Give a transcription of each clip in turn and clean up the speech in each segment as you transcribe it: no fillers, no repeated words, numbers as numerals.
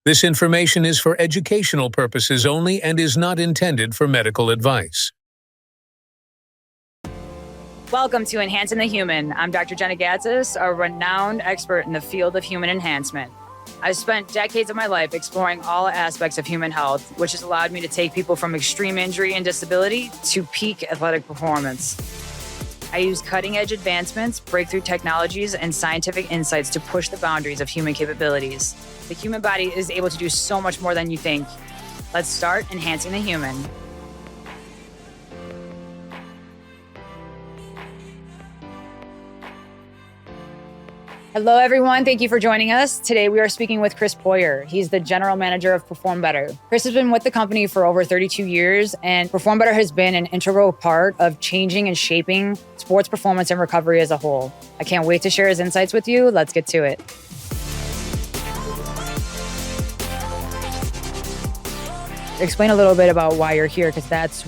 This information is for educational purposes only and is not intended for medical advice. Welcome to Enhancing the Human. I'm Dr. Jena and a renowned expert in the field of human enhancement. I've spent decades of my life exploring all aspects of human health, which has allowed me to take people from extreme injury and disability to peak athletic performance. I use cutting-edge advancements, breakthrough technologies, and scientific insights to push the boundaries of human capabilities. The human body is able to do so much more than you think. Let's start enhancing the human. Hello, everyone. Thank you for joining us. Today, we are speaking with Chris Poirier. He's the general manager of Perform Better. Chris has been with the company for over 32 years, and Perform Better has been an integral part of changing and shaping sports performance and recovery as a whole. I can't wait to share his insights with you. Let's get to it. Explain a little bit about why you're here, because that's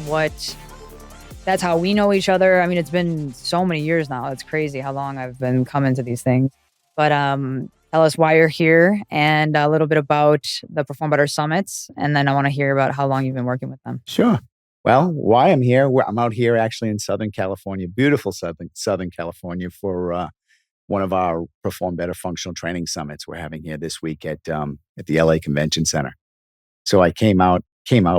how we know each other. I mean, it's been so many years now. It's crazy how long I've been coming to these things. But tell us why you're here and a little bit about the Perform Better Summits. And then I want to hear about how long you've been working with them. Sure. Well, why I'm here, I'm out here actually in Southern California, beautiful Southern California for one of our Perform Better Functional Training Summits we're having here this week at the LA Convention Center. So I came out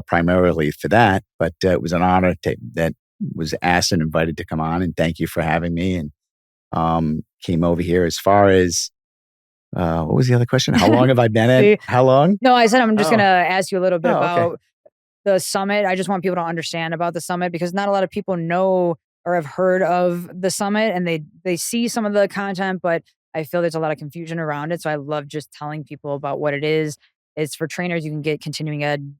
primarily for that, but it was an honor that was asked and invited to come on, and thank you for having me. And came over here. As far as what was the other question? How long have I been at? How long? No, I said I'm just going to ask you a little bit about the summit. I just want people to understand about the summit because not a lot of people know or have heard of the summit, and they see some of the content, but I feel there's a lot of confusion around it. So I love just telling people about what it is. It's for trainers. You can get continuing ed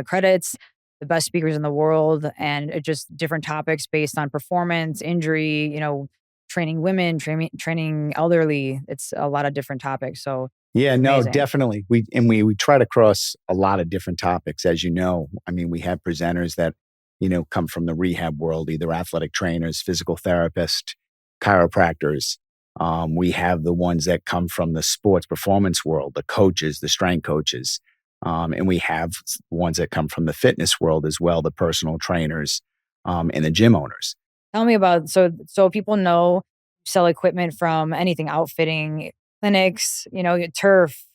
credits, the best speakers in the world, and it just different topics based on performance, injury, training women, training elderly. It's a lot of different topics. So yeah, no, definitely. We try to cross a lot of different topics, as you know. I mean, we have presenters that, come from the rehab world, either athletic trainers, physical therapists, chiropractors. We have the ones that come from the sports performance world, the coaches, the strength coaches. And we have ones that come from the fitness world as well, the personal trainers, and the gym owners. Tell me about, so people know you sell equipment from anything, outfitting, clinics, turf,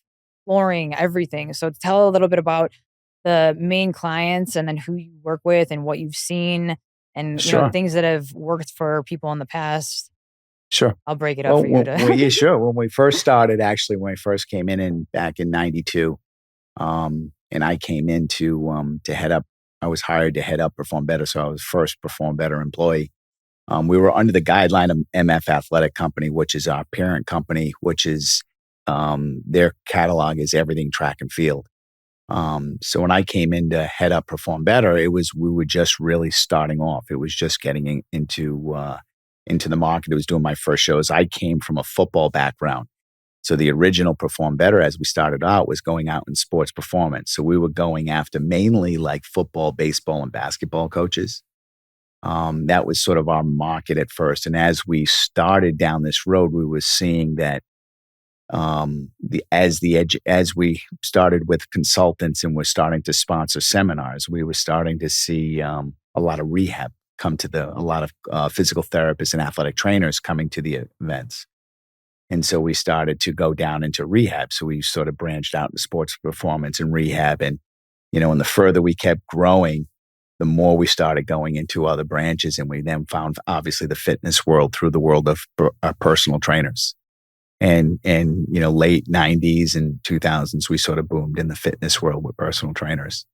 flooring, everything. So tell a little bit about the main clients and then who you work with and what you've seen and things that have worked for people in the past. Sure. I'll break it up for you. Yeah, sure. When we first started, when I first came in back in 92, and I came in to head up, I was hired to head up Perform Better. So I was first Perform Better employee. We were under the guideline of MF Athletic Company, which is our parent company, which is their catalog is everything track and field. So when I came in to head up Perform Better, we were just really starting off. It was just getting into the market. It was doing my first shows. I came from a football background. So the original Perform Better, as we started out, was going out in sports performance. So we were going after mainly like football, baseball, and basketball coaches. That was sort of our market at first. And as we started down this road, we were seeing that as we started with consultants and we're starting to sponsor seminars, we were starting to see a lot of rehab a lot of physical therapists and athletic trainers coming to the events. And so we started to go down into rehab. So we sort of branched out into sports performance and rehab. And, and the further we kept growing, the more we started going into other branches. And we then found, obviously, the fitness world through the world of personal trainers. And late 90s and 2000s, we sort of boomed in the fitness world with personal trainers.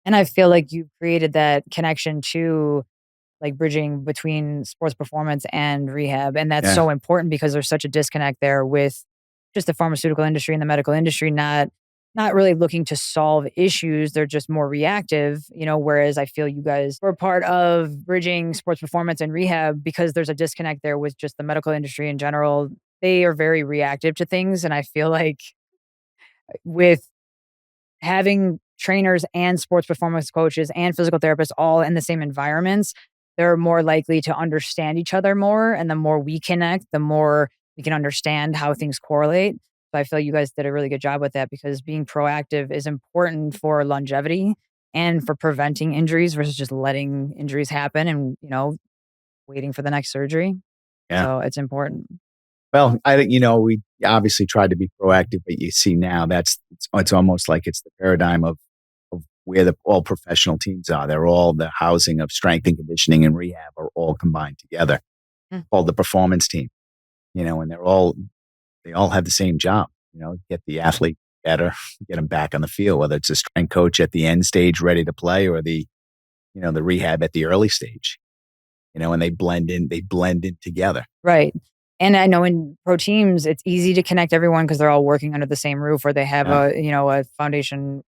And I feel like you created that connection to like bridging between sports performance and rehab. And that's so important because there's such a disconnect there with just the pharmaceutical industry and the medical industry, not really looking to solve issues. They're just more reactive, whereas I feel you guys were part of bridging sports performance and rehab because there's a disconnect there with just the medical industry in general. They are very reactive to things. And I feel like with having trainers and sports performance coaches and physical therapists all in the same environments, they're more likely to understand each other more. And the more we connect, the more we can understand how things correlate. So I feel like you guys did a really good job with that because being proactive is important for longevity and for preventing injuries versus just letting injuries happen and, waiting for the next surgery. Yeah. So it's important. Well, I think, we obviously tried to be proactive, but you see now it's almost like it's the paradigm of where all professional teams are. They're all the housing of strength and conditioning and rehab are all combined together, called the performance team, and they all have the same job, get the athlete better, get them back on the field, whether it's a strength coach at the end stage ready to play or the rehab at the early stage, and they blend in together. Right. And I know in pro teams, it's easy to connect everyone because they're all working under the same roof or they have a foundational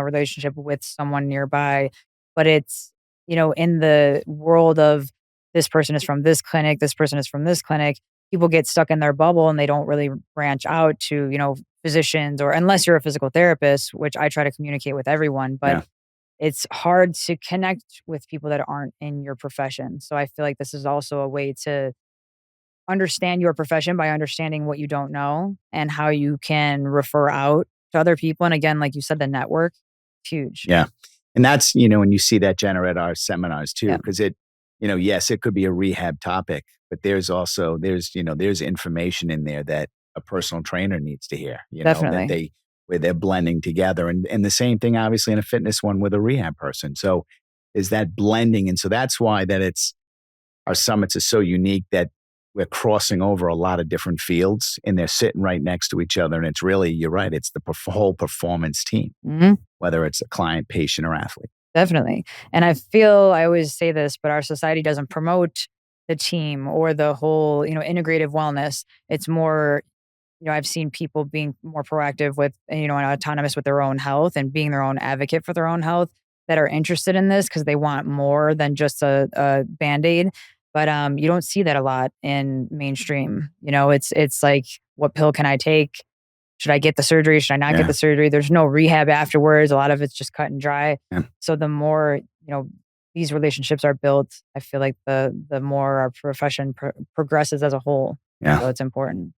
relationship with someone nearby. But it's, in the world of this person is from this clinic, this person is from this clinic, people get stuck in their bubble and they don't really branch out to, physicians or unless you're a physical therapist, which I try to communicate with everyone. But it's hard to connect with people that aren't in your profession. So I feel like this is also a way to understand your profession by understanding what you don't know and how you can refer out to other people. And again, like you said, the network, it's huge. Yeah. And that's, when you see that generate our seminars too, because yes, it could be a rehab topic, but there's information in there that a personal trainer needs to hear, Definitely. where they're blending together. And the same thing, obviously, in a fitness one with a rehab person. So is that blending. And so that's why our summits are so unique that we're crossing over a lot of different fields and they're sitting right next to each other. And it's really, you're right, it's the whole performance team, whether it's a client, patient, or athlete. Definitely. And I always say this, but our society doesn't promote the team or the whole, integrative wellness. It's more, I've seen people being more proactive with, and autonomous with their own health and being their own advocate for their own health that are interested in this because they want more than just a Band-Aid. But you don't see that a lot in mainstream. It's like, what pill can I take? Should I get the surgery? Should I not get the surgery? There's no rehab afterwards. A lot of it's just cut and dry. Yeah. So the more, these relationships are built, I feel like the more our profession progresses as a whole. Yeah. So it's important.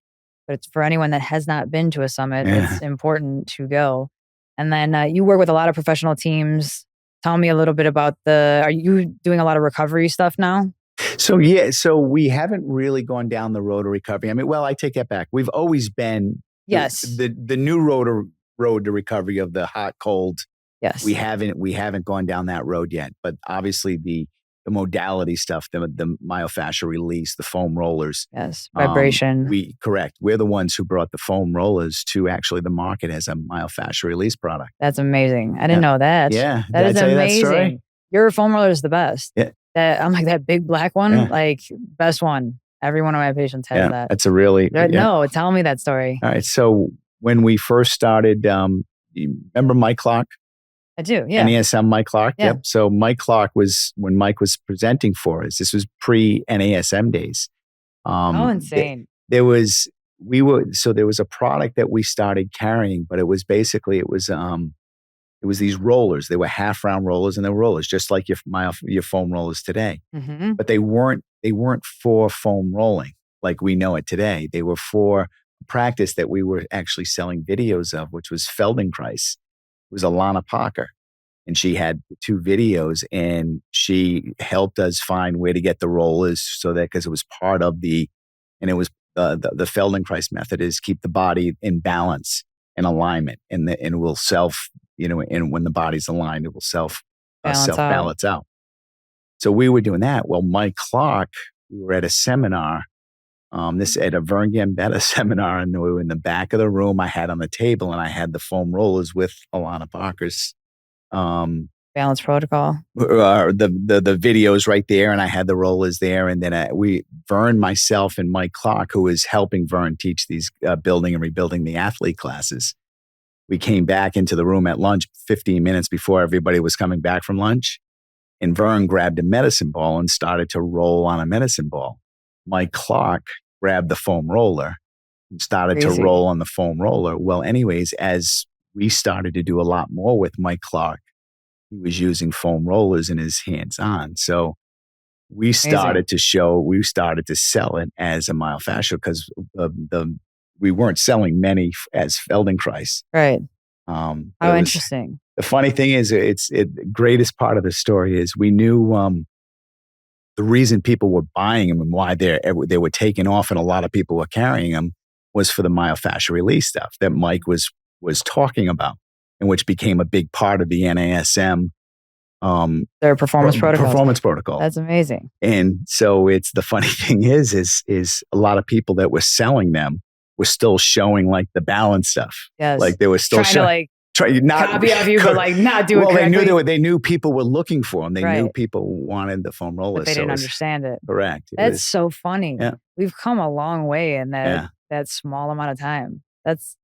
But it's for anyone that has not been to a summit, it's important to go. And then you work with a lot of professional teams. Tell me a little bit about are you doing a lot of recovery stuff now? So we haven't really gone down the road of recovery. I mean, well, I take that back. We've always been the new road to recovery of the hot cold. Yes, we haven't gone down that road yet. But obviously the modality stuff, the myofascial release, the foam rollers, vibration. We're the ones who brought the foam rollers to actually the market as a myofascial release product. That's amazing. I didn't know that. Yeah, that is amazing. Your foam roller is the best. Yeah. I'm like that big black one, like best one. Every one of my patients has that. That's a really No. Tell me that story. All right. So when we first started, you remember Mike Clark? I do. Yeah. NASM Mike Clark. Yeah. Yep. So Mike Clark was when Mike was presenting for us. This was pre NASM days. Insane. There was a product that we started carrying, but it was these rollers. They were half round rollers, and they were rollers just like your foam rollers today. Mm-hmm. But they weren't for foam rolling like we know it today. They were for practice that we were actually selling videos of, which was Feldenkrais. It was Alana Parker, and she had 2 videos, and she helped us find where to get the rollers so that because it was part of the Feldenkrais method is keep the body in balance and alignment, and it will self. And when the body's aligned, it will self-balance out. So we were doing that. Well, Mike Clark, we were at a seminar, at a Vern Gambetta seminar, and we were in the back of the room. I had on the table, and I had the foam rollers with Alana Parker's balance protocol. The videos right there, and I had the rollers there. And then Vern, myself, and Mike Clark, who was helping Vern teach these building and rebuilding the athlete classes. We came back into the room at lunch 15 minutes before everybody was coming back from lunch. And Vern grabbed a medicine ball and started to roll on a medicine ball. Mike Clark grabbed the foam roller and started to roll on the foam roller. Well, anyways, as we started to do a lot more with Mike Clark, he was using foam rollers in his hands-on. So we started to sell it as a myofascial because the we weren't selling many as Feldenkrais. Right. How interesting. The funny thing is, the greatest part of the story is we knew the reason people were buying them and why they were taking off and a lot of people were carrying them was for the myofascial release stuff that Mike was talking about, and which became a big part of the NASM. Their performance protocol. That's amazing. And so the funny thing is a lot of people that were selling them were still showing like the balance stuff. Yes. Like they were still trying to not copy off you, but like not do it correctly. They knew people were looking for them. They knew people wanted the foam rollers. But they didn't understand it. Correct. That's so funny. Yeah. We've come a long way in that small amount of time. That's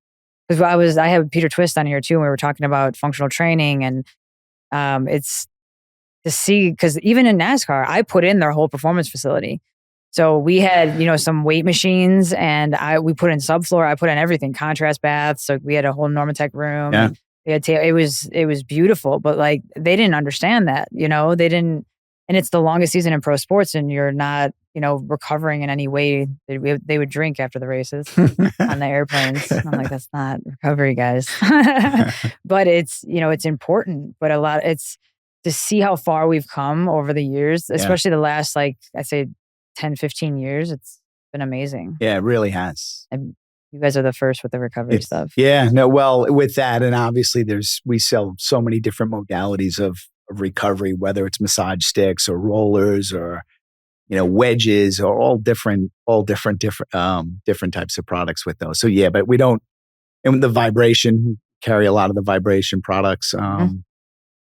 because I have Peter Twist on here too, and we were talking about functional training, and it's to see, because even in NASCAR, I put in their whole performance facility. So we had, some weight machines, and we put in subfloor. I put in everything, contrast baths. So we had a whole Normatec room. Yeah. We had it was beautiful, but like they didn't understand that, they didn't. And it's the longest season in pro sports, and you're not, recovering in any way. They would drink after the races on the airplanes. I'm like, that's not recovery, guys. But it's, it's important. But it's to see how far we've come over the years, especially the last, like I say, 10, 15 years. It's been amazing. Yeah, it really has. And you guys are the first with the recovery stuff. Yeah, no, well, with that, and obviously we sell so many different modalities of recovery, whether it's massage sticks or rollers or, wedges, or all different types of products with those. So yeah, but we don't, and the vibration, we carry a lot of the vibration products.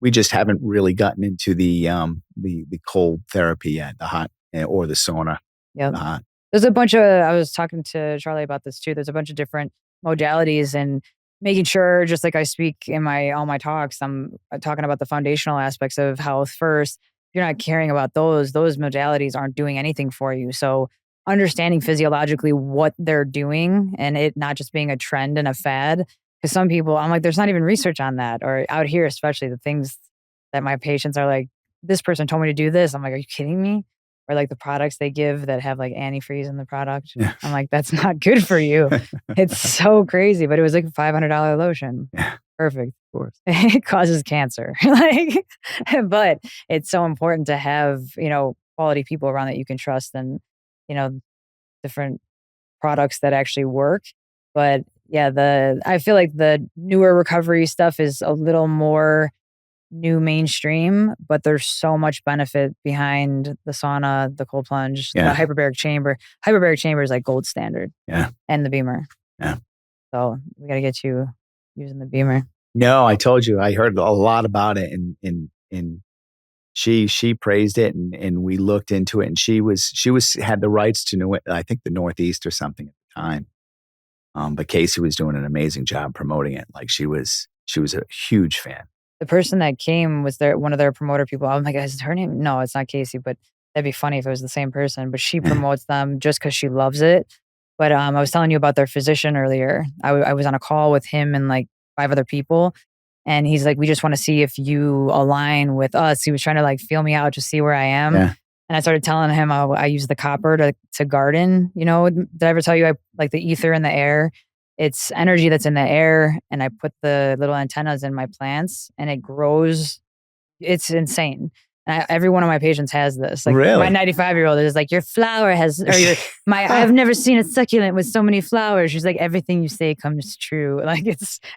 We just haven't really gotten into the cold therapy yet, the hot or the sauna. Yeah. The hot. There's a bunch of, I was talking to Charlie about this too. There's a bunch of different modalities, and making sure, just like I speak in all my talks, I'm talking about the foundational aspects of health first. If you're not caring about those modalities aren't doing anything for you. So understanding physiologically what they're doing, and it not just being a trend and a fad. Because some people, I'm like, there's not even research on that. Or out here, especially the things that my patients are like, this person told me to do this. I'm like, are you kidding me? Or like the products they give that have like antifreeze in the product. Yeah. I'm like, that's not good for you. It's so crazy. But it was like a $500 lotion. Yeah. Perfect. Of course. It causes cancer. But it's so important to have, quality people around that you can trust, and, different products that actually work. But yeah, I feel like the newer recovery stuff is a little more new mainstream, but there's so much benefit behind the sauna, the cold plunge, the hyperbaric chamber. Hyperbaric chamber is like gold standard. Yeah. And the beamer. Yeah. So we got to get you using the beamer. No, I told you, I heard a lot about it, and she praised it, and we looked into it, and she had the rights to I think the Northeast or something at the time. But Casey was doing an amazing job promoting it. Like she was a huge fan. The person that came was one of their promoter people. I'm like, is her name? No, it's not Casey, but that'd be funny if it was the same person. But she promotes them just because she loves it. But I was telling you about their physician earlier. I was on a call with him and like 5 other people. And he's like, we just want to see if you align with us. He was trying to like feel me out to see where I am. Yeah. And I started telling him I use the copper to garden. Did I ever tell you I like the ether in the air? It's energy that's in the air, and I put the little antennas in my plants, and it grows. It's insane. And every one of my patients has this. Like really? My 95-year-old is like, your flower has, or I've never seen a succulent with so many flowers. She's like, everything you say comes true. Like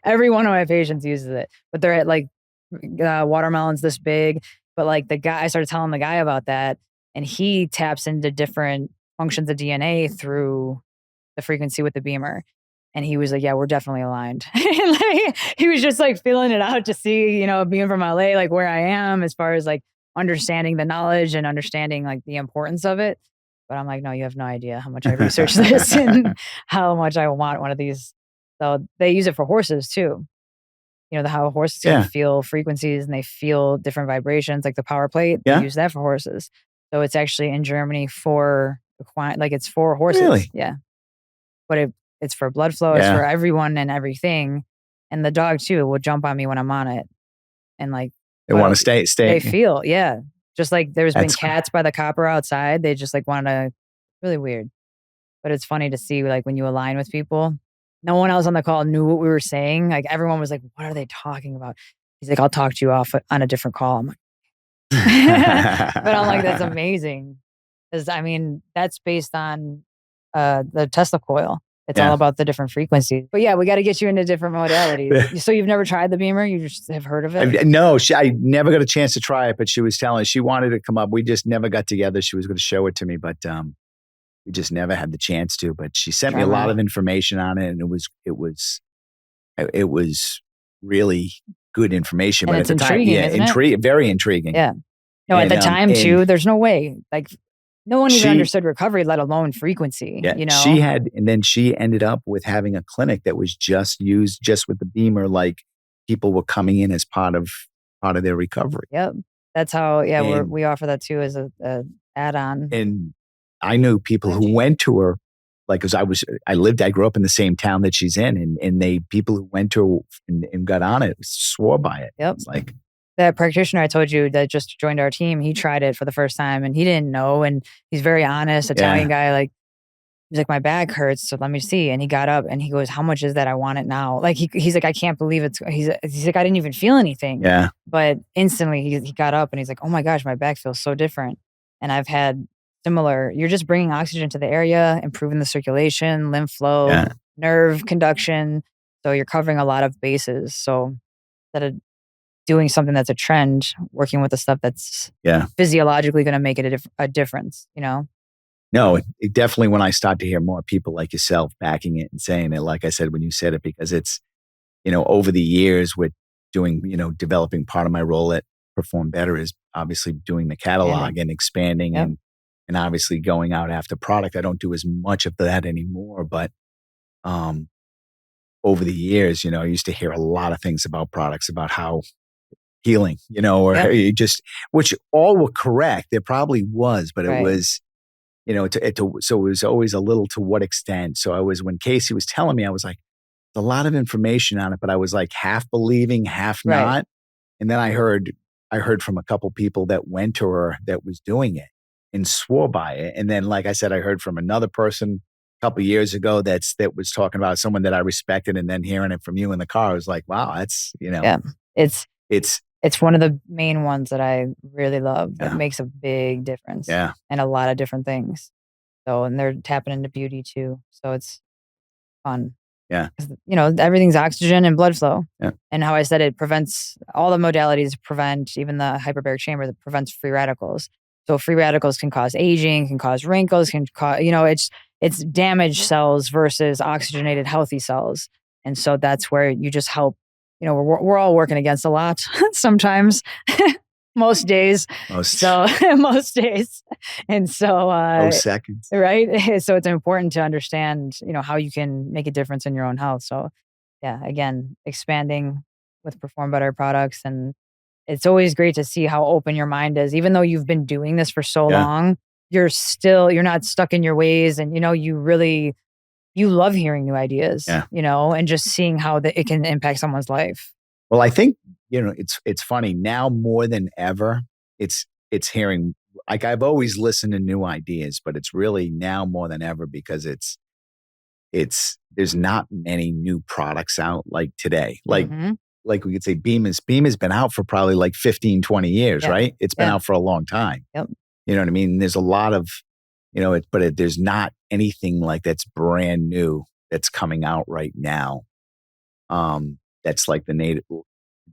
every one of my patients uses it, but they're at like watermelons this big. But like I started telling the guy about that, and he taps into different functions of DNA through the frequency with the beamer. And he was like, yeah, we're definitely aligned. Like, he was just like feeling it out to see, being from LA, like where I am as far as like understanding the knowledge and understanding like the importance of it. But I'm like, no, you have no idea how much I researched this and how much I want one of these. So they use it for horses too. How horses can feel frequencies and they feel different vibrations, like the power plate. They use that for horses. So it's actually in Germany for it's for horses. Really? Yeah. But it's for blood flow. It's for everyone and everything. And the dog too will jump on me when I'm on it. And like, they want to stay. They feel, just like there's been cats by the copper outside. They just like want to, really weird. But it's funny to see like when you align with people, No one else on the call knew what we were saying. Like everyone was like, what are they talking about? He's like, I'll talk to you off on a different call. I'm like, but I'm like, that's amazing. Because I mean, that's based on the Tesla coil. It's all about the different frequencies. But yeah, we got to get you into different modalities. So you've never tried the beamer? You just have heard of it? No, I never got a chance to try it, but she was telling, she wanted to come up. We just never got together. She was going to show it to me, but we just never had the chance to. But she sent me a lot of information on it, and it was really good information. And but it's at the intriguing, time, isn't it? very intriguing. Yeah. No, at the time too, there's no way. Like no one even understood recovery, let alone frequency. Yeah, you know, and then she ended up with having a clinic that was just used just with the beamer. Like people were coming in as part of their recovery. Yep, that's how. Yeah, we offer that too as a add-on. And I knew people who went to her, like, because I grew up in the same town that she's in, and people who went to her and got on it swore by it. Yep, it's like. That practitioner I told you that just joined our team, he tried it for the first time and he didn't know. And he's very honest, Italian guy. Like, he's like, my back hurts, so let me see. And he got up and he goes, how much is that? I want it now. Like, he's like, I can't believe it's, he's like, I didn't even feel anything. Yeah. But instantly he got up and he's like, oh my gosh, my back feels so different. And I've had similar, you're just bringing oxygen to the area, improving the circulation, lymph flow, nerve conduction. So you're covering a lot of bases. So that doing something that's a trend, working with the stuff that's physiologically going to make it a difference, you know? No, it definitely, when I start to hear more people like yourself backing it and saying it, like I said, when you said it, because it's, over the years with doing, developing, part of my role at Perform Better is obviously doing the catalog and expanding and obviously going out after product. I don't do as much of that anymore, but over the years, I used to hear a lot of things about products, about how healing, or you just, which all were correct. There probably was, but it was, so it was always a little to what extent. So when Casey was telling me, I was like, there's a lot of information on it, but I was like half believing, half not. And then I heard from a couple people that went to her that was doing it and swore by it. And then, like I said, I heard from another person a couple of years ago that was talking about someone that I respected, and then hearing it from you in the car, I was like, wow, that's, it's one of the main ones that I really love that makes a big difference and a lot of different things. So, and they're tapping into beauty too. So it's fun. Yeah. Everything's oxygen and blood flow. Yeah. And how I said it prevents all the modalities, prevent even the hyperbaric chamber that prevents free radicals. So free radicals can cause aging, can cause wrinkles, can cause, it's damaged cells versus oxygenated healthy cells. And so that's where you just help. We're all working against a lot sometimes, most days. Most days. And so, most seconds. Right. So it's important to understand, how you can make a difference in your own health. So yeah, again, expanding with Perform Better products. And it's always great to see how open your mind is, even though you've been doing this for so long, you're not stuck in your ways. And, you love hearing new ideas, and just seeing how it can impact someone's life. Well, I think, it's funny now more than ever. It's hearing, like, I've always listened to new ideas, but it's really now more than ever because there's not many new products out like today. Like we could say Beam has been out for probably like 15, 20 years, right? It's been out for a long time. Yep. You know what I mean? There's a lot of, there's not anything like that's brand new that's coming out right now. That's like the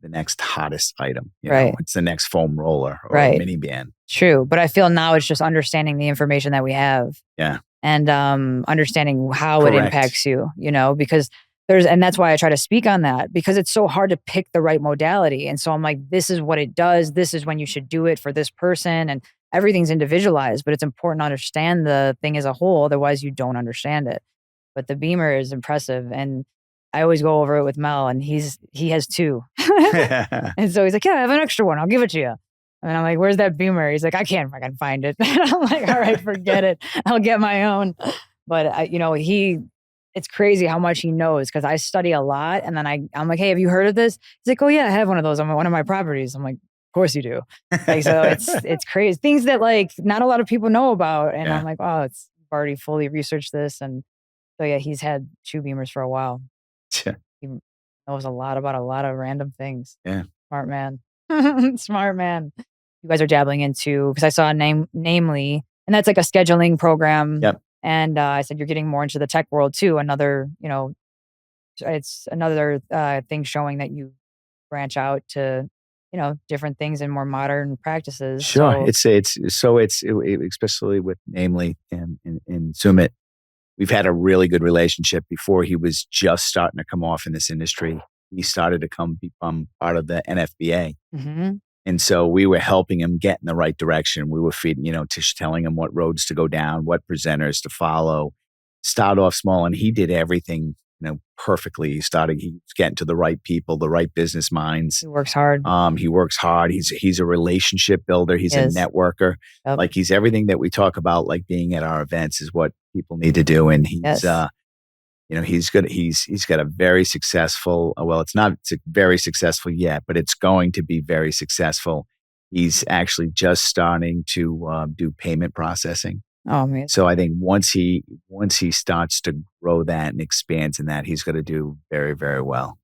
next hottest item. It's the next foam roller or a mini band. True. But I feel now it's just understanding the information that we have. Yeah. And understanding how it impacts you, because and that's why I try to speak on that, because it's so hard to pick the right modality. And so I'm like, this is what it does. This is when you should do it for this person. And everything's individualized, but it's important to understand the thing as a whole. Otherwise you don't understand it. But the Beamer is impressive. And I always go over it with Mel, and he has two. And so he's like, yeah, I have an extra one. I'll give it to you. And I'm like, where's that Beamer? He's like, I can't fucking find it. And I'm like, all right, forget it. I'll get my own. But it's crazy how much he knows, because I study a lot. And then I'm like, hey, have you heard of this? He's like, oh yeah, I have one of those on one of my properties. I'm like, of course you do. Like, so it's crazy. Things that like not a lot of people know about. And I'm like, oh, I've already fully researched this. And So yeah, he's had 2 Beamers for a while. He knows a lot about a lot of random things. Yeah. Smart man. Smart man. You guys are dabbling into, because I saw Namely, and that's like a scheduling program. Yep. And I said you're getting more into the tech world too. Another, it's another thing showing that you branch out to, different things and more modern practices. Sure. So It's especially with Namely and Sumit. We've had a really good relationship. Before he was just starting to come off in this industry, he started to become part of the NFBA. mm-hmm. And so we were helping him get in the right direction. We were feeding, telling him what roads to go down, what presenters to follow, start off small. And he did everything, perfectly. He's getting to the right people, the right business minds. He works hard. He works hard. He's a relationship builder. He's a networker. Yep. Like he's everything that we talk about, like being at our events is what people need to do. And he's, he's good. He's got a very successful, it's not very successful yet, but it's going to be very successful. He's actually just starting to do payment processing. Oh, man. So I think once he starts to grow that and expands in that, he's going to do very, very well.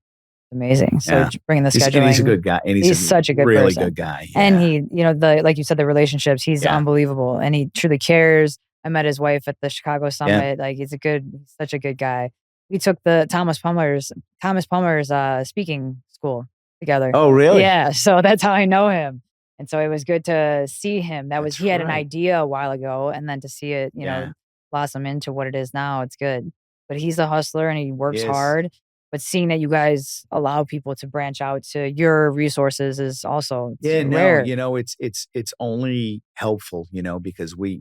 Amazing. So bringing the scheduling. He's a good guy. And he's such a good really person. Good guy. Yeah. And he, like you said, the relationships, he's unbelievable and he truly cares. I met his wife at the Chicago Summit. Like he's such a good guy. We took the Thomas Palmer's speaking school together. Oh, really? Yeah. So that's how I know him. And so it was good to see him. He had an idea a while ago, and then to see it, blossom into what it is now, it's good. But he's a hustler and he works hard. But seeing that you guys allow people to branch out to your resources is also rare. It's only helpful, because we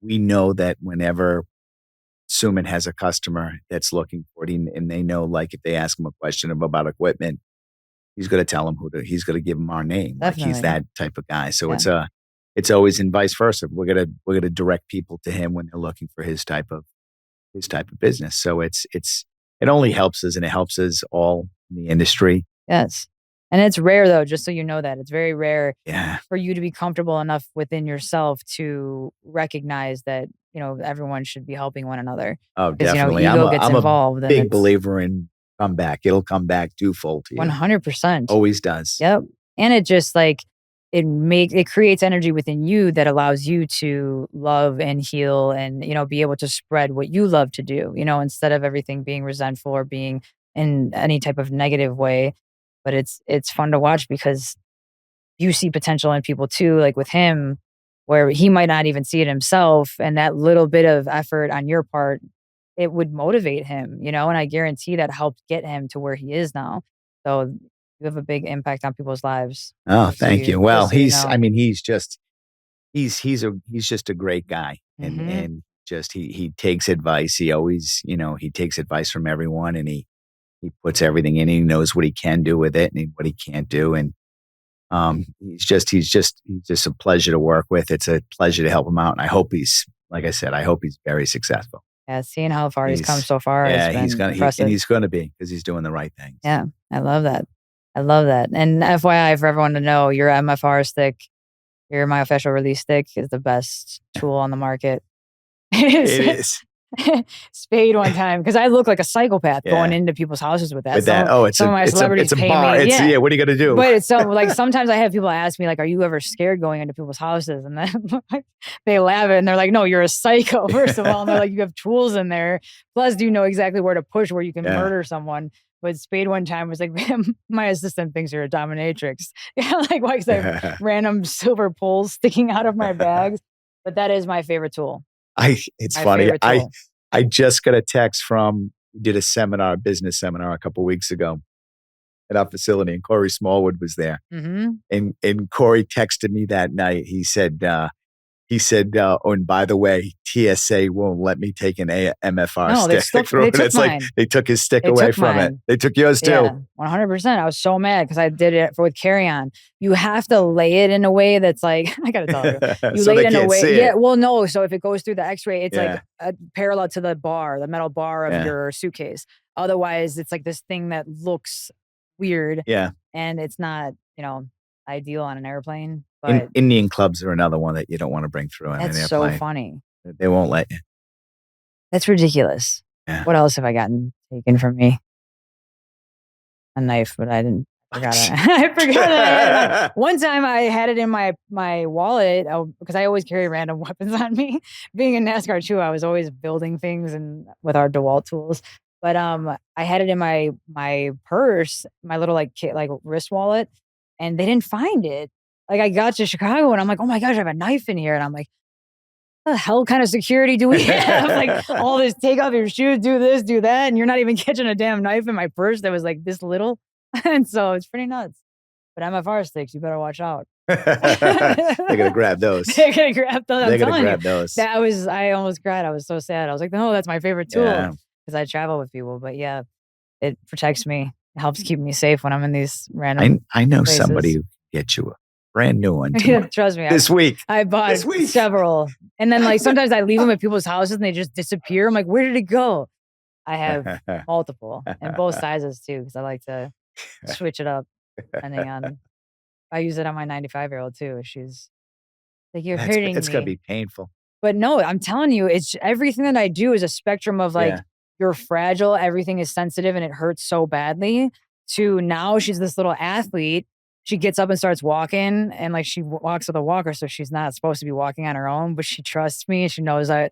know that whenever Sumit has a customer that's looking for it, and they know, like, if they ask him a question about equipment, he's going to tell them he's going to give them our name. Definitely. Like he's that type of guy. So it's always in vice versa. We're going to direct people to him when they're looking for his type of business. So it only helps us, and it helps us all in the industry. Yes. And it's rare though, just so you know that. It's very rare for you to be comfortable enough within yourself to recognize that, everyone should be helping one another. Oh, definitely. Ego gets involved. I'm a big believer in come back. It'll come back twofold to you. 100%. Always does. Yep. And it just it creates energy within you that allows you to love and heal and, be able to spread what you love to do, instead of everything being resentful or being in any type of negative way. But it's fun to watch because you see potential in people too, like with him, where he might not even see it himself. And that little bit of effort on your part, it would motivate him, and I guarantee that helped get him to where he is now. So you have a big impact on people's lives. Oh, thank you. Well, he's just a great guy. And just, he takes advice. He always, he takes advice from everyone, and he puts everything in. He knows what he can do with it and what he can't do. And he's just a pleasure to work with. It's a pleasure to help him out. And I hope he's very successful. Yeah, seeing how far he's come so far. Yeah, has been impressive. He's going to be, because he's doing the right things. Yeah, I love that. And FYI, for everyone to know, your MFR stick, your myofascial release stick, is the best tool on the market. It is. Spayed one time because I look like a psychopath going into people's houses with that. Some of my celebrities it's a pay bar. me. What are you going to do? But it's so sometimes I have people ask me are you ever scared going into people's houses? And then they laugh and they're like, no, you're a psycho, first of all. And they're like, you have tools in there. Plus, do you know exactly where to push where you can murder someone? But Spade one time was like, my assistant thinks you're a dominatrix. Why? Because I have random silver poles sticking out of my bags. But that is my favorite tool. It's funny. I just got a text we did a business seminar a couple of weeks ago at our facility, and Corey Smallwood was there. Mm-hmm. And Corey texted me that night. He said, oh, and by the way, TSA won't let me take an MFR stick. It's like they took his stick away from it. They took yours too. Yeah, 100%. I was so mad because I did it with carry-on. You have to lay it in a way that's like, I got to tell you. You so lay it in a way. Yeah, well, no. So if it goes through the x-ray, it's like parallel to the metal bar of your suitcase. Otherwise, it's like this thing that looks weird. Yeah. And it's not, ideal on an airplane. But Indian clubs are another one that you don't want to bring through on an airplane. That's so funny. They won't let you. That's ridiculous. Yeah. What else have I gotten taken from me? A knife, but I didn't. I forgot it. I forgot that I had a knife. One time I had it in my wallet because I always carry random weapons on me. Being in NASCAR too, I was always building things and with our DeWalt tools. But I had it in my purse, my little like wrist wallet, and they didn't find it. Like I got to Chicago and I'm like, oh my gosh, I have a knife in here, and I'm like, the hell kind of security do we have? Like all this, take off your shoes, do this, do that, and you're not even catching a damn knife in my purse that was like this little. And so it's pretty nuts. But MFR sticks, you better watch out. They're gonna grab those. They're gonna grab those. They're gonna grab those. I almost cried. I was so sad. I was like, no, that's my favorite tool because I travel with people. But yeah, it protects me. It helps keep me safe when I'm in these random. I know places. somebody who get you a brand new one. Trust me. This week. I bought several. And then like sometimes I leave them at people's houses and they just disappear. I'm like, where did it go? I have multiple and both sizes too because I like to switch it up depending on. I use it on my 95-year-old too. She's like, you're hurting me. It's gonna be painful. But no, I'm telling you, it's everything that I do is a spectrum of like you're fragile, everything is sensitive, and it hurts so badly. To now, she's this little athlete. She gets up and starts walking, and like she walks with a walker, so she's not supposed to be walking on her own. But she trusts me. She knows I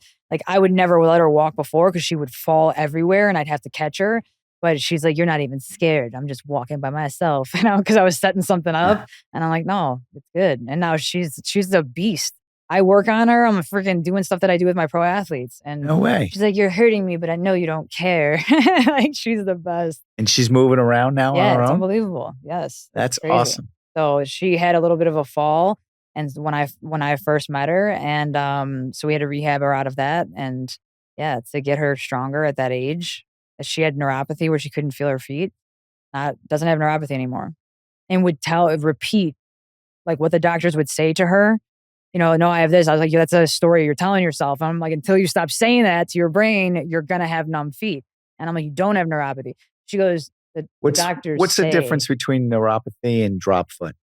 would never let her walk before because she would fall everywhere, and I'd have to catch her. But she's like, you're not even scared. I'm just walking by myself, because I was setting something up, and I'm like, no, it's good. And now she's a beast. I work on her. I'm freaking doing stuff that I do with my pro athletes. And no way. She's like, you're hurting me, but I know you don't care. Like she's the best. And she's moving around now on her own? Yeah, it's unbelievable. Yes. That's awesome. So she had a little bit of a fall and when I first met her. And so we had to rehab her out of that. And yeah, to get her stronger at that age. She had neuropathy where she couldn't feel her feet. Doesn't have neuropathy anymore. And would repeat like what the doctors would say to her. No, I have this. I was like, that's a story you're telling yourself. I'm like, until you stop saying that to your brain, you're going to have numb feet. And I'm like, you don't have neuropathy. She goes, the doctors What's the difference between neuropathy and drop foot?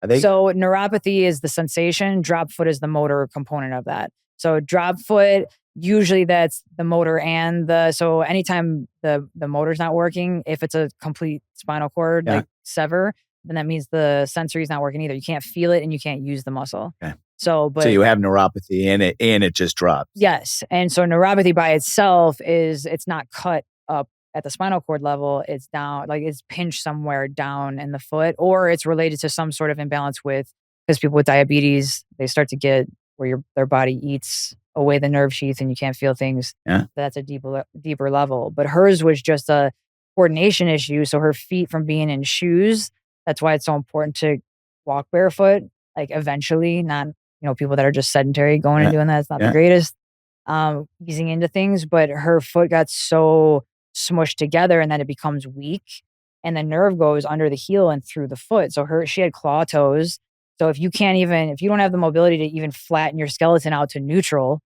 So neuropathy is the sensation. Drop foot is the motor component of that. So drop foot, usually that's the motor so anytime the motor's not working, if it's a complete spinal cord, like sever, then that means the sensory is not working either. You can't feel it and you can't use the muscle. Okay. So you have neuropathy and it just drops. Yes. And so neuropathy by itself it's not cut up at the spinal cord level. It's down, like it's pinched somewhere down in the foot, or it's related to some sort of imbalance because people with diabetes, they start to get where their body eats away the nerve sheath and you can't feel things. Yeah. That's a deeper level. But hers was just a coordination issue. So her feet from being in shoes, that's why it's so important to walk barefoot, like eventually, not people that are just sedentary going and doing that. It's not the greatest, easing into things, but her foot got so smushed together and then it becomes weak and the nerve goes under the heel and through the foot. So she had claw toes. So if you don't have the mobility to even flatten your skeleton out to neutral,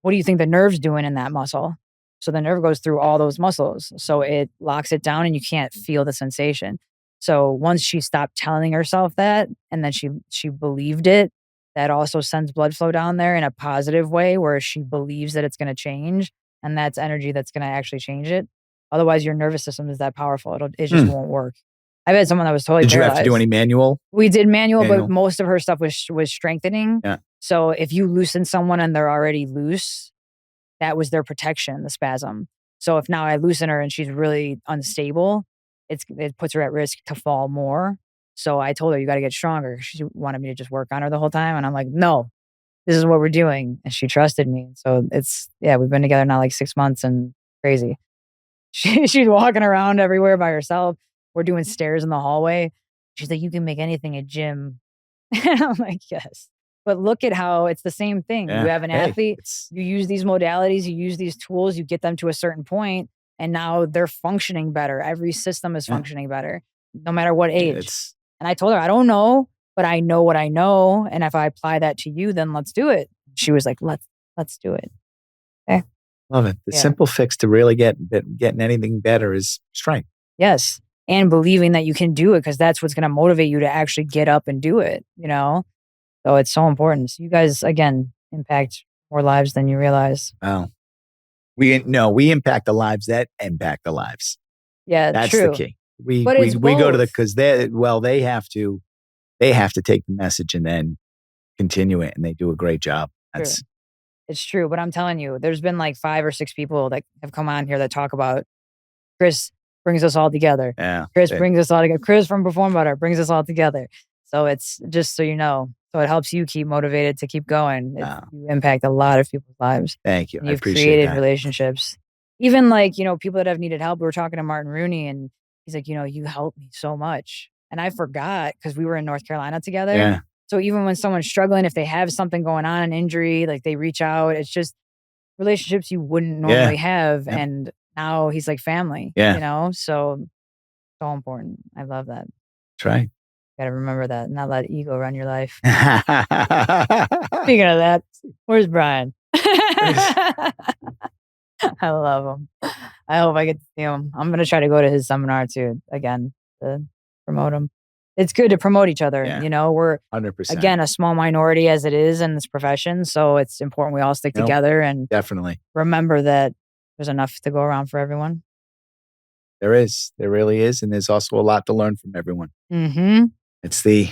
what do you think the nerve's doing in that muscle? So the nerve goes through all those muscles. So it locks it down and you can't feel the sensation. So once she stopped telling herself that, and then she believed it, that also sends blood flow down there in a positive way where she believes that it's going to change. And that's energy that's going to actually change it. Otherwise, your nervous system is that powerful. It just won't work. I've had someone that was totally paralyzed. Did you have to do any manual? We did manual, but most of her stuff was strengthening. Yeah. So if you loosen someone and they're already loose, that was their protection, the spasm. So if now I loosen her and she's really unstable, it puts her at risk to fall more. So I told her, you got to get stronger. She wanted me to just work on her the whole time. And I'm like, no, this is what we're doing. And she trusted me. So we've been together now like 6 months and crazy. She's walking around everywhere by herself. We're doing stairs in the hallway. She's like, you can make anything a gym. And I'm like, yes. But look at how it's the same thing. Yeah. You have an athlete, you use these modalities, you use these tools, you get them to a certain point, and now they're functioning better. Every system is functioning better, no matter what age. And I told her, I don't know, but I know what I know. And if I apply that to you, then let's do it. She was like, let's do it. Okay. Love it. The simple fix to really getting anything better is strength. Yes. And believing that you can do it, because that's what's going to motivate you to actually get up and do it, So it's so important. So you guys, again, impact more lives than you realize. Wow. We impact the lives that impact the lives. Yeah, That's true. the key. We But it's go to both. because they have to take the message and then continue it, and they do a great job. True. It's true. But I'm telling you, there's been like 5 or 6 people that have come on here that talk about Chris brings us all together. Yeah. Chris brings us all together. Chris from Perform Better brings us all together. So it's just so you know. So it helps you keep motivated to keep going. You impact a lot of people's lives. Thank you. And I you've appreciate created that. relationships. Even like, people that have needed help. We were talking to Martin Rooney and he's like, you helped me so much. And I forgot because we were in North Carolina together. Yeah. So even when someone's struggling, if they have something going on, an injury, like they reach out, it's just relationships you wouldn't normally have. Yeah. And now he's like family, Yeah. So important. I love that. That's right. Got to remember that, not let ego run your life. Speaking of that, where's Brian? I love him. I hope I get to see him. I'm going to try to go to his seminar too, again, to promote him. It's good to promote each other. Yeah. We're 100%. Again, a small minority as it is in this profession. So it's important we all stick together and definitely remember that there's enough to go around for everyone. There is. There really is. And there's also a lot to learn from everyone. Mm-hmm. It's the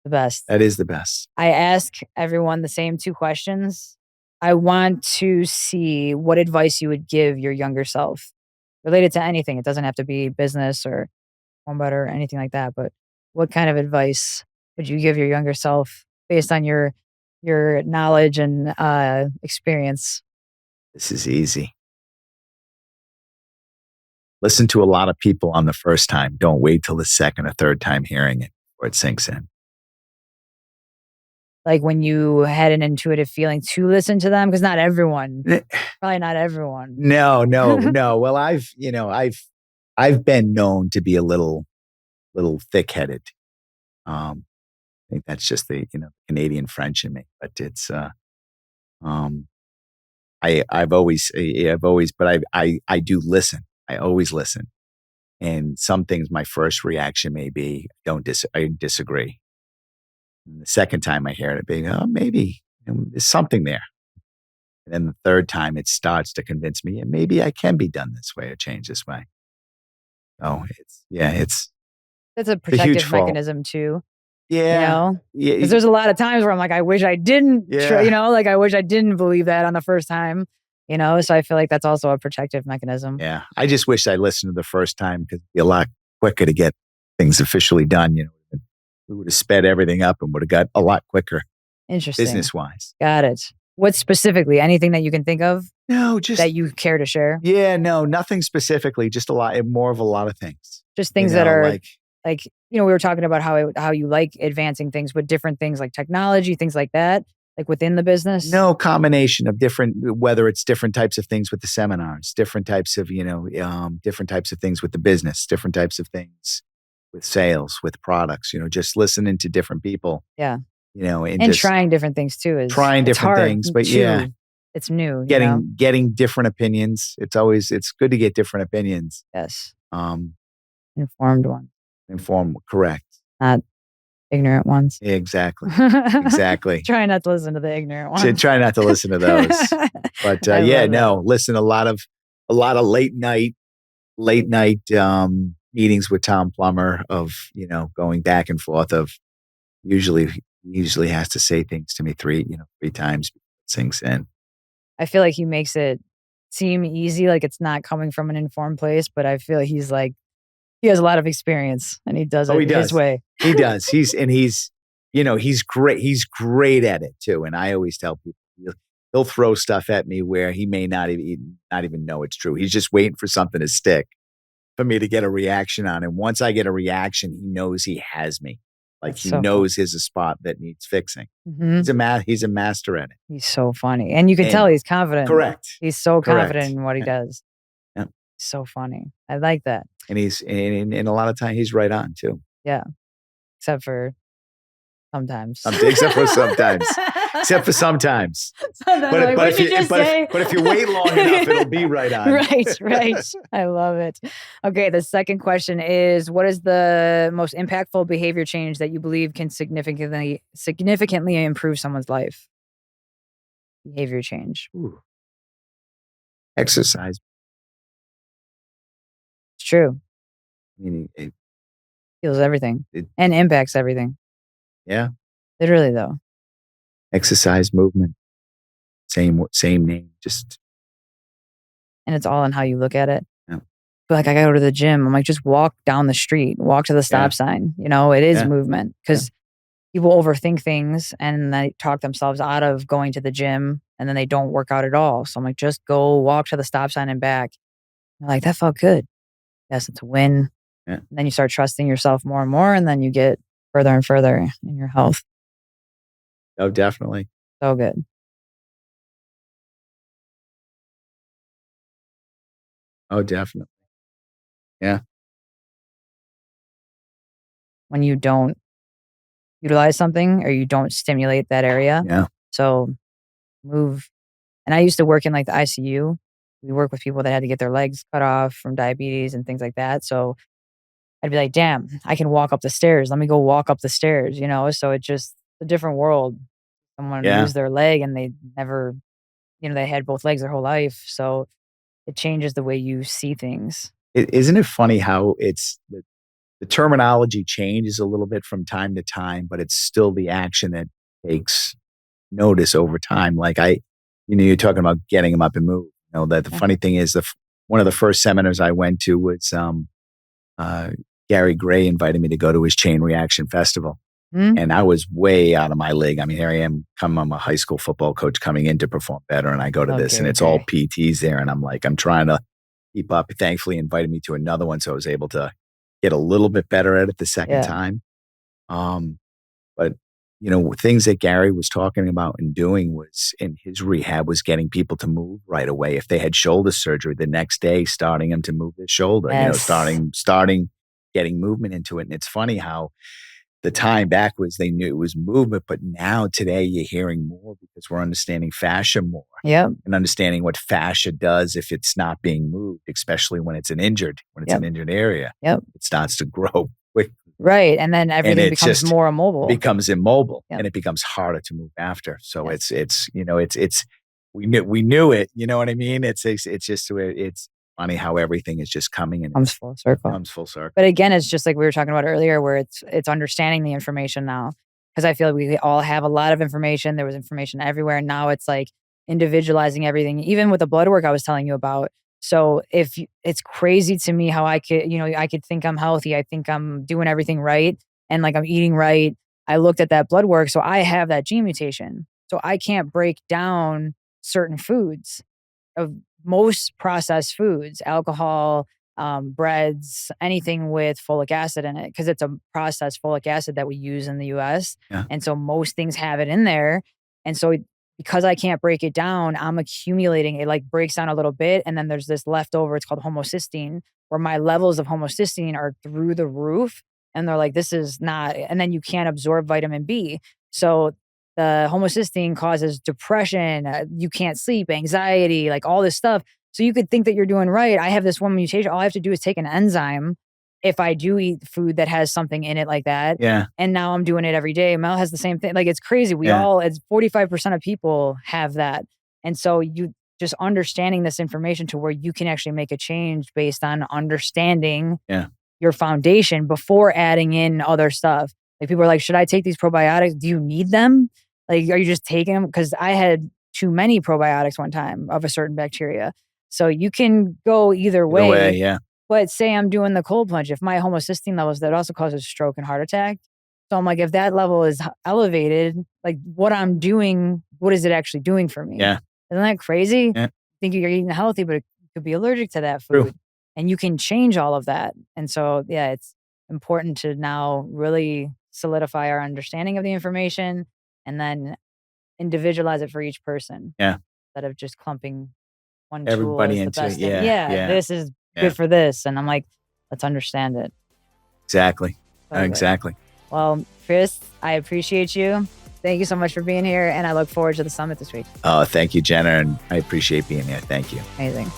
best. That is the best. I ask everyone the same 2 questions. I want to see what advice you would give your younger self related to anything. It doesn't have to be business or Home Better or anything like that. But what kind of advice would you give your younger self based on your knowledge and experience? This is easy. Listen to a lot of people on the first time. Don't wait till the second or third time hearing it before it sinks in. Like when you had an intuitive feeling to listen to them, because not everyone, probably not everyone. No. Well, I've been known to be a little thick-headed. I think that's just the Canadian French in me, but it's but I do listen. I always listen. And some things, my first reaction may be, I disagree. And the second time I hear it, being, maybe there's something there. And then the third time it starts to convince me, and maybe I can be done this way or change this way. Oh, that's a protective mechanism too. Yeah. Because there's a lot of times where I'm like, I wish I didn't, I wish I didn't believe that on the first time. So I feel like that's also a protective mechanism. Yeah. I just wish I listened to the first time because it'd be a lot quicker to get things officially done. We would have sped everything up and would have got a lot quicker. Interesting. Business-wise. Got it. What specifically? Anything that you can think of? No, just that you care to share? Yeah, no, nothing specifically. Just a lot of things. Just things that are like we were talking about how you like advancing things with different things like technology, things like that. Like within the business? No, combination of whether it's different types of things with the seminars, different types of, different types of things with the business, different types of things with sales, with products, just listening to different people. Yeah. And just trying different things too. Trying different things, but it's new. Getting different opinions. It's good to get different opinions. Yes. Informed ones. Correct. Not ignorant ones. Exactly. Exactly. Try not to listen to the ignorant ones. Try not to listen to those. But listen, a lot of late night meetings with Tom Plummer of, going back and forth of usually has to say things to me 3 times before it sinks in. I feel like he makes it seem easy, like it's not coming from an informed place, but I feel like he's like, he has a lot of experience and he does it his way. He does. He's great. He's great at it too. And I always tell people he'll throw stuff at me where he may not even know it's true. He's just waiting for something to stick for me to get a reaction on. And once I get a reaction, he knows he has me. Like he knows here's a spot that needs fixing. Mm-hmm. He's a master at it. He's so funny. And you can tell he's confident. Correct. He's so confident in what he does. Yeah. So funny. I like that. And and a lot of time he's right on too. Yeah. Except for sometimes. Except for sometimes. But if you wait long enough, it'll be right on. Right. I love it. Okay, the second question is, what is the most impactful behavior change that you believe can significantly improve someone's life? Behavior change. Ooh. Exercise. It's true. I mean, it Heals everything and impacts everything. yeah. Literally, though. Exercise, movement, same name, just. And it's all in how you look at it. Yeah. But like, I gotta go to the gym. I'm like, just walk down the street, walk to the stop sign. You know, it is movement because people overthink things and they talk themselves out of going to the gym and then they don't work out at all. So I'm like, just go walk to the stop sign and back. I'm like, that felt good. Yes, it's a win. Yeah. And then you start trusting yourself more and more, and then you get further and further in your health. Oh, definitely. So good. Oh, definitely. Yeah. When you don't utilize something or you don't stimulate that area. Yeah. So move. And I used to work in like the ICU. We work with people that had to get their legs cut off from diabetes and things like that. So I'd be like, damn, I can walk up the stairs. Let me go walk up the stairs, you know? So it's just a different world. Someone lose their leg and they never, they had both legs their whole life. So it changes the way you see things. Isn't it funny how the terminology changes a little bit from time to time, but it's still the action that takes notice over time. Like you're talking about getting them up and move. That the funny thing is one of the first seminars I went to was Gary Gray invited me to go to his Chain Reaction Festival. And I was way out of my league. I mean, here I am, I'm a high school football coach coming in to perform better. And I go to this and it's all PTs there. And I'm like, I'm trying to keep up. Thankfully, he invited me to another one. So I was able to get a little bit better at it the second time. But, things that Gary was talking about and doing was in his rehab was getting people to move right away. If they had shoulder surgery the next day, starting them to move their shoulder, starting getting movement into it. And it's funny how the time back was they knew it was movement, but now today you're hearing more because we're understanding fascia more. Yep. And understanding what fascia does if it's not being moved, especially when it's an injured area. Yep. It starts to grow quickly. Right. And then everything becomes more immobile. Becomes immobile and it becomes harder to move after. So it's we knew it, you know what I mean? It's just it's funny how everything is just coming and comes full circle. But again, it's just like we were talking about earlier, where it's understanding the information now. Because I feel like we all have a lot of information. There was information everywhere. Now it's like individualizing everything, even with the blood work I was telling you about. So it's crazy to me how I could think I'm healthy. I think I'm doing everything right. And like I'm eating right. I looked at that blood work. So I have that gene mutation. So I can't break down certain foods of most processed foods, alcohol, breads, anything with folic acid in it, because it's a processed folic acid that we use in the US. Yeah. And so most things have it in there. And so because I can't break it down, I'm accumulating. It like breaks down a little bit. And then there's this leftover, it's called homocysteine, where my levels of homocysteine are through the roof. And they're like, this is not, and then you can't absorb vitamin B. So the homocysteine causes depression, you can't sleep, anxiety, like all this stuff. So you could think that you're doing right. I have this one mutation. All I have to do is take an enzyme if I do eat food that has something in it like that. Yeah. And now I'm doing it every day. Mel has the same thing. Like it's crazy. It's 45% of people have that. And so you just understanding this information to where you can actually make a change based on understanding your foundation before adding in other stuff. Like people are like, should I take these probiotics? Do you need them? Like, are you just taking them? Because I had too many probiotics one time of a certain bacteria. So you can go either way. But say I'm doing the cold plunge. If my homocysteine levels, that also causes stroke and heart attack. So I'm like, if that level is elevated, like what I'm doing, what is it actually doing for me? Yeah. Isn't that crazy? Yeah. Think you're eating healthy, but it could be allergic to that food. True. And you can change all of that. And so, it's important to now really solidify our understanding of the information and then individualize it for each person. Yeah. Instead of just clumping one everybody tool as the into best it. thing. This is good for this. And I'm like, let's understand it. Exactly. Okay. Exactly. Well, Chris, I appreciate you. Thank you so much for being here. And I look forward to the summit this week. Oh, thank you, Jena. And I appreciate being here. Thank you. Amazing.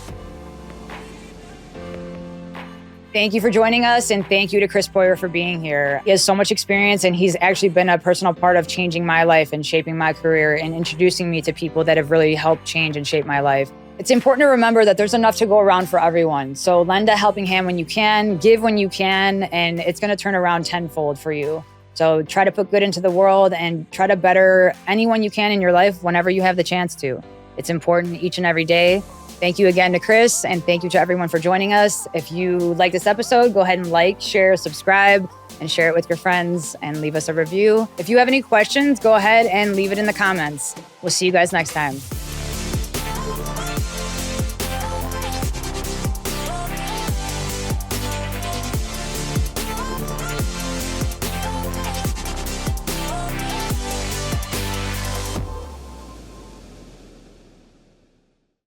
Thank you for joining us, and thank you to Chris Poirier for being here. He has so much experience, and he's actually been a personal part of changing my life and shaping my career and introducing me to people that have really helped change and shape my life. It's important to remember that there's enough to go around for everyone. So lend a helping hand when you can, give when you can, and it's going to turn around tenfold for you. So try to put good into the world and try to better anyone you can in your life whenever you have the chance to. It's important each and every day. Thank you again to Chris, and thank you to everyone for joining us. If you like this episode, go ahead and like, share, subscribe, and share it with your friends and leave us a review. If you have any questions, go ahead and leave it in the comments. We'll see you guys next time.